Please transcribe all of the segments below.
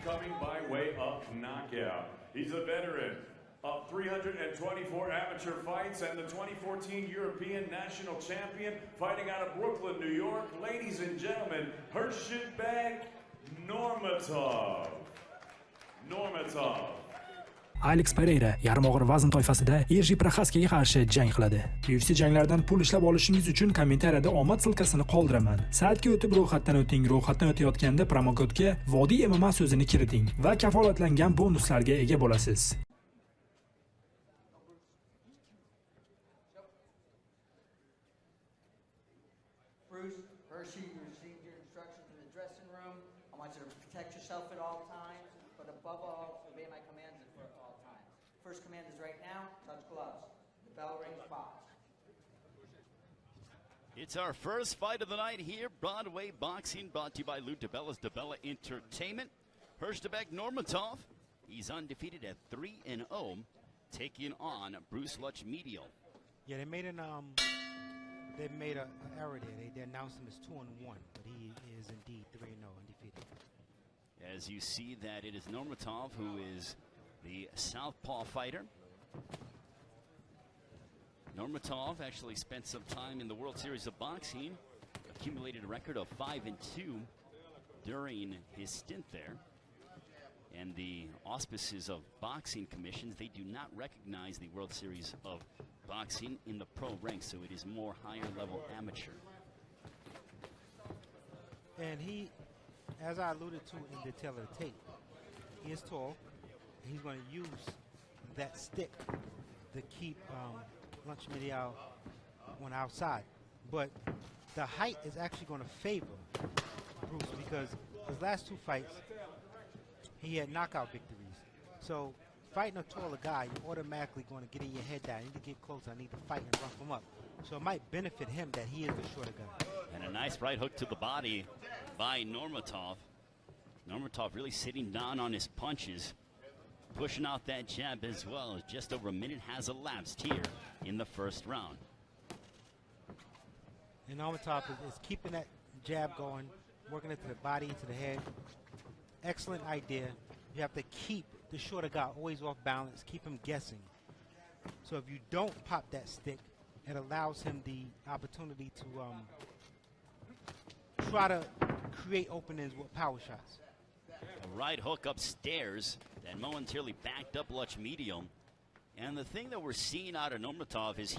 coming by way of knockout. He's a veteran of 324 amateur fights and the 2014 European national champion, fighting out of Brooklyn, New York. Ladies and gentlemen, Úzbek Nurmatov. Alex Pereira yarim og'ir vazn toifasida Erji Proxaskaga qarshi jang qiladi. UFC janglaridan pul ishlab olishingiz uchun kommentariyada omad silkasini qoldiraman. Saytga o'tib ro'yxatdan o'ting. Ro'yxatdan o'tayotganda promo kodga Vodiy MMA so'zini kiriting va kafolatlangan bonuslarga ega bo'lasiz. Protect yourself at all times, but above all, obey my commands for all times. First command is right now, touch gloves. The bell rings, box. It's our first fight of the night here, Broadway Boxing, brought to you by Lou DeBella's DeBella Entertainment. Úzbek Nurmatov, he's undefeated at 3-0, taking on Bruce Lutch-Medial. Yeah, they made an error there. They announced him as 2-1, but he is indeed 3-0, undefeated. As you see that it is Nurmatov who is the southpaw fighter. Nurmatov actually spent some time in the World Series of Boxing, accumulated a record of 5-2 during his stint there. And the auspices of boxing commissions, they do not recognize the World Series of Boxing in the pro ranks, so it is more higher level amateur. And he, as I alluded to in the tail of the tape, he is tall. He's going to use that stick to keep Lutch-Medial on outside. But the height is actually going to favor Bruce because his last two fights, he had knockout victories. So fighting a taller guy, you're automatically going to get in your head that I need to get closer, I need to fight and rough him up. So it might benefit him that he is the shorter guy. And a nice right hook to the body by Nurmatov. Nurmatov really sitting down on his punches, pushing out that jab as well. Just over a minute has elapsed here in the first round. And Nurmatov is keeping that jab going, working it to the body, to the head. Excellent idea. You have to keep the shorter guy always off balance, keep him guessing. So if you don't pop that stick, it allows him the opportunity to try to create openings with power shots. A right hook upstairs that momentarily backed up Lutch-Medial. And the thing that we're seeing out of Nurmatov is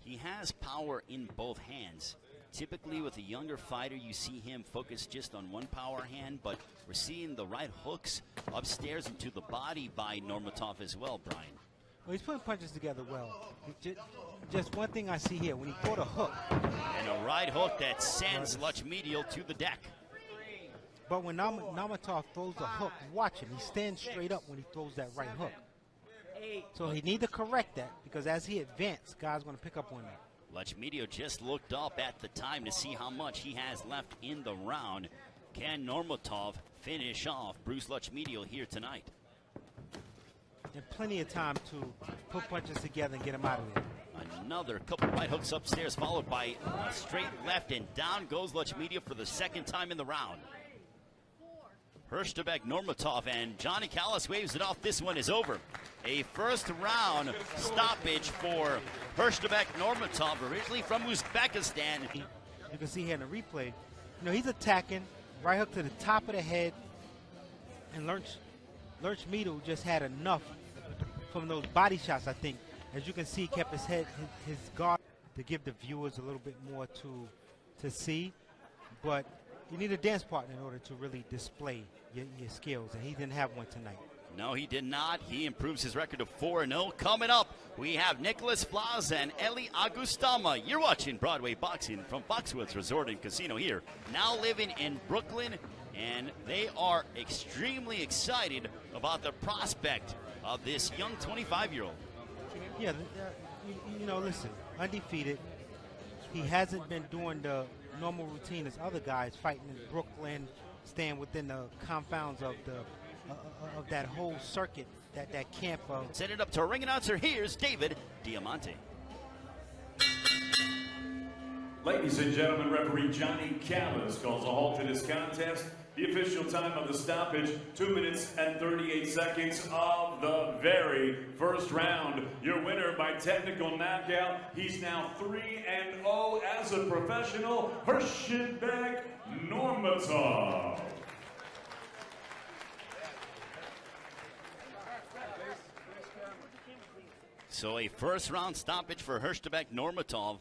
he has power in both hands. Typically with a younger fighter, you see him focus just on one power hand, but we're seeing the right hooks upstairs into the body by Nurmatov as well, Brian. Well, he's putting punches together well. Just one thing I see here, when he throws a hook. And a right hook that sends Lutch-Medial to the deck. But when Nurmatov throws a hook, watch him. He stands straight up when he throws that right hook. So he needs to correct that, because as he advances, guys going to pick up on that. Lutch-Medial just looked up at the time to see how much he has left in the round. Can Nurmatov finish off Bruce Lutch-Medial here tonight? And plenty of time to put punches together and get him out of there. Another couple right hooks upstairs, followed by a straight left, and down goes Lutch-Medial for the second time in the round. Úzbek Nurmatov, and Johnny Callis waves it off. This one is over. A first round stoppage for Úzbek Nurmatov, originally from Uzbekistan. You can see here in the replay, you know, he's attacking, right hook to the top of the head, and Lutch-Medial just had enough from those body shots, I think. As you can see, he kept his head, his guard, to give the viewers a little bit more to see. But you need a dance partner in order to really display your skills, and he didn't have one tonight. No, he did not. He improves his record to 4-0. Coming up, we have Nicholas Plaza and Eli Agustama. You're watching Broadway Boxing from Foxwoods Resort and Casino here, now living in Brooklyn, and they are extremely excited about the prospect of this young 25-year-old. Yeah, you know, listen, undefeated. He hasn't been doing the normal routine as other guys, fighting in Brooklyn, staying within the confounds of that whole circuit, that camp of. Set it up to a ring announcer. Here's David Diamante. Ladies and gentlemen, referee Johnny Callis calls a halt to this contest The official time of the stoppage, 2 minutes and 38 seconds of the very first round. Your winner by technical knockout. He's now 3-0 as a professional, Úzbek Nurmatov. So a first round stoppage for Úzbek Nurmatov,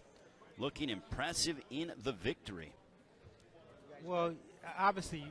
looking impressive in the victory. Well, obviously,